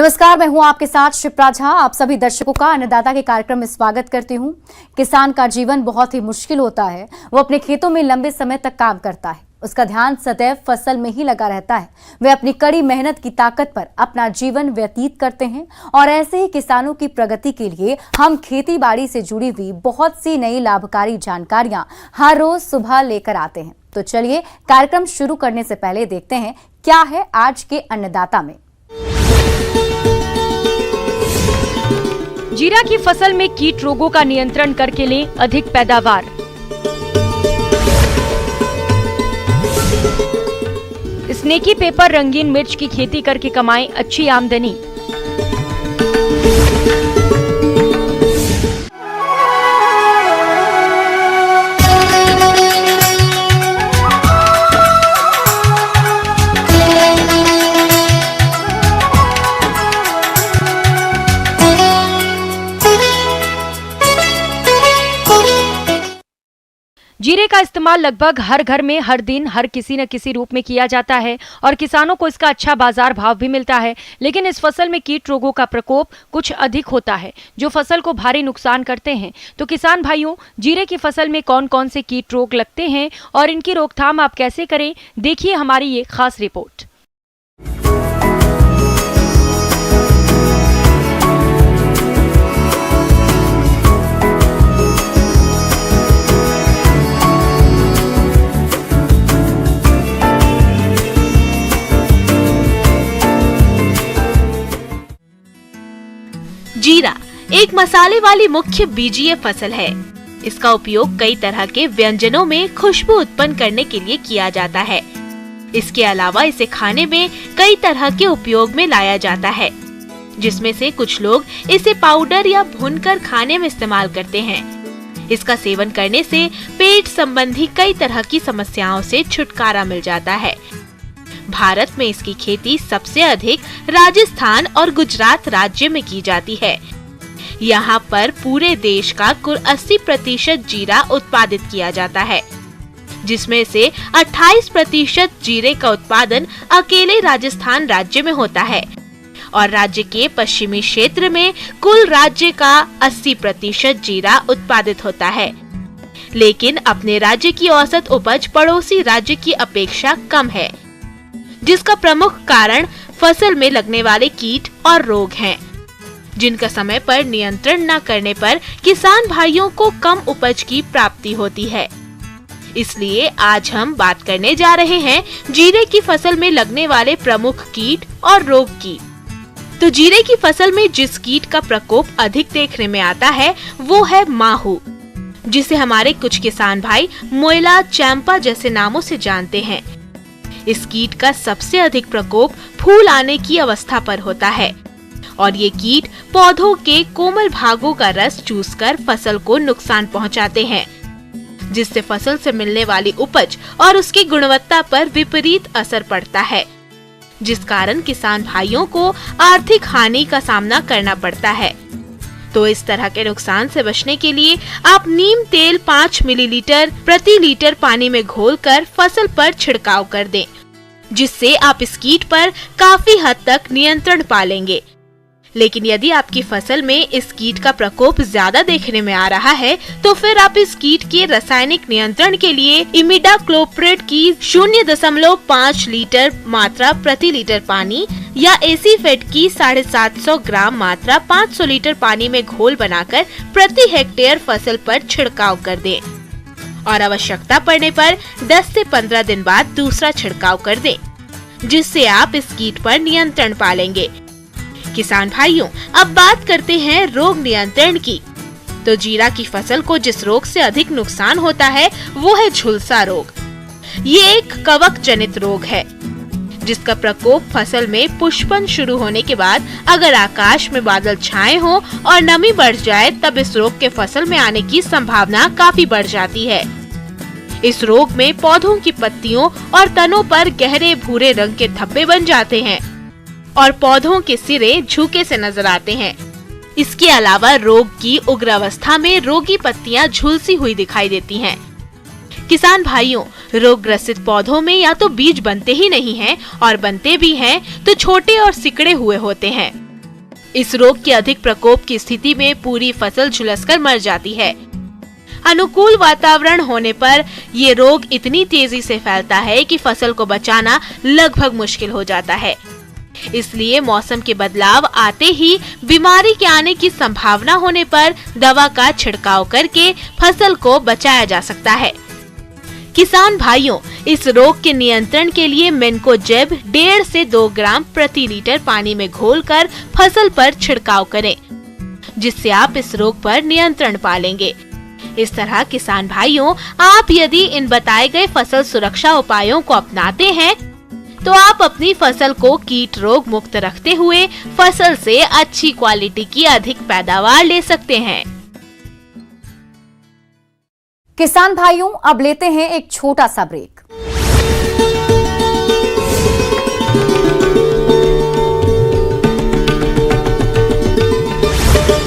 नमस्कार, मैं हूं आपके साथ शिप्रा झा। आप सभी दर्शकों का अन्नदाता के कार्यक्रम में स्वागत करती हूं। किसान का जीवन बहुत ही मुश्किल होता है। वो अपने खेतों में लंबे समय तक काम करता है, उसका ध्यान सदैव फसल में ही लगा रहता है। वे अपनी कड़ी मेहनत की ताकत पर अपना जीवन व्यतीत करते हैं और ऐसे ही किसानों की प्रगति के लिए हम खेती बाड़ी से जुड़ी हुई बहुत सी नई लाभकारी जानकारियां हर रोज सुबह लेकर आते हैं। तो चलिए कार्यक्रम शुरू करने से पहले देखते हैं क्या है आज के अन्नदाता में। जीरा की फसल में कीट रोगों का नियंत्रण करके लें अधिक पैदावार। स्नेकी पेपर रंगीन मिर्च की खेती करके कमाएं अच्छी आमदनी। जीरे का इस्तेमाल लगभग हर घर में हर दिन हर किसी न किसी रूप में किया जाता है और किसानों को इसका अच्छा बाजार भाव भी मिलता है। लेकिन इस फसल में कीट रोगों का प्रकोप कुछ अधिक होता है जो फसल को भारी नुकसान करते हैं। तो किसान भाइयों, जीरे की फसल में कौन कौन से कीट रोग लगते हैं और इनकी रोकथाम आप कैसे करें, देखिए हमारी ये खास रिपोर्ट। जीरा एक मसाले वाली मुख्य बीजीय फसल है। इसका उपयोग कई तरह के व्यंजनों में खुशबू उत्पन्न करने के लिए किया जाता है। इसके अलावा इसे खाने में कई तरह के उपयोग में लाया जाता है, जिसमें से कुछ लोग इसे पाउडर या भूनकर खाने में इस्तेमाल करते हैं। इसका सेवन करने से पेट संबंधी कई तरह की समस्याओं से छुटकारा मिल जाता है। भारत में इसकी खेती सबसे अधिक राजस्थान और गुजरात राज्य में की जाती है। यहाँ पर पूरे देश का कुल 80% जीरा उत्पादित किया जाता है, जिसमें से 28% जीरे का उत्पादन अकेले राजस्थान राज्य में होता है और राज्य के पश्चिमी क्षेत्र में कुल राज्य का 80% जीरा उत्पादित होता है। लेकिन अपने राज्य की औसत उपज पड़ोसी राज्य की अपेक्षा कम है, जिसका प्रमुख कारण फसल में लगने वाले कीट और रोग हैं, जिनका समय पर नियंत्रण न करने पर किसान भाइयों को कम उपज की प्राप्ति होती है। इसलिए आज हम बात करने जा रहे हैं जीरे की फसल में लगने वाले प्रमुख कीट और रोग की। तो जीरे की फसल में जिस कीट का प्रकोप अधिक देखने में आता है वो है माहू, जिसे हमारे कुछ किसान भाई मोयला, चैंपा जैसे नामों से जानते हैं। इस कीट का सबसे अधिक प्रकोप फूल आने की अवस्था पर होता है और ये कीट पौधों के कोमल भागों का रस चूसकर फसल को नुकसान पहुंचाते हैं, जिससे फसल से मिलने वाली उपज और उसकी गुणवत्ता पर विपरीत असर पड़ता है, जिस कारण किसान भाइयों को आर्थिक हानि का सामना करना पड़ता है। तो इस तरह के नुकसान से बचने के लिए आप नीम तेल 5 मिलीलीटर प्रति लीटर पानी में घोलकर फसल पर छिड़काव कर दें, जिससे आप इस कीट पर काफी हद तक नियंत्रण पा लेंगे। लेकिन यदि आपकी फसल में इस कीट का प्रकोप ज्यादा देखने में आ रहा है तो फिर आप इस कीट के रासायनिक नियंत्रण के लिए इमिडाक्लोप्रिड की 0.5 लीटर मात्रा प्रति लीटर पानी या एसीफेट की 750 ग्राम मात्रा 500 लीटर पानी में घोल बनाकर प्रति हेक्टेयर फसल पर छिड़काव कर दें और आवश्यकता पड़ने पर 10 से 15 दिन बाद दूसरा छिड़काव कर दें, जिससे आप इस कीट पर नियंत्रण पा लेंगे। किसान भाइयों, अब बात करते हैं रोग नियंत्रण की। तो जीरा की फसल को जिस रोग से अधिक नुकसान होता है वो है झुलसा रोग। ये एक कवक जनित रोग है, जिसका प्रकोप फसल में पुष्पन शुरू होने के बाद अगर आकाश में बादल छाए हो और नमी बढ़ जाए तब इस रोग के फसल में आने की संभावना काफी बढ़ जाती है। इस रोग में पौधों की पत्तियों और तनों पर गहरे भूरे रंग के धब्बे बन जाते हैं और पौधों के सिरे झुके से नजर आते हैं। इसके अलावा रोग की उग्र अवस्था में रोगी पत्तियां झुलसी हुई दिखाई देती हैं। किसान भाइयों, रोग ग्रसित पौधों में या तो बीज बनते ही नहीं हैं और बनते भी हैं तो छोटे और सिकड़े हुए होते हैं। इस रोग के अधिक प्रकोप की स्थिति में पूरी फसल झुलसकर मर जाती है। अनुकूल वातावरण होने पर ये रोग इतनी तेजी से फैलता है कि फसल को बचाना लगभग मुश्किल हो जाता है। इसलिए मौसम के बदलाव आते ही बीमारी के आने की संभावना होने पर दवा का छिड़काव करके फसल को बचाया जा सकता है। किसान भाइयों, इस रोग के नियंत्रण के लिए मेन्कोजेब 1.5 से 2 ग्राम प्रति लीटर पानी में घोलकर फसल पर छिड़काव करें, जिससे आप इस रोग पर नियंत्रण पा लेंगे। इस तरह किसान भाइयों, आप यदि इन बताए गए फसल सुरक्षा उपायों को अपनाते हैं तो आप अपनी फसल को कीट रोग मुक्त रखते हुए फसल से अच्छी क्वालिटी की अधिक पैदावार ले सकते हैं। किसान भाइयों, अब लेते हैं एक छोटा सा ब्रेक।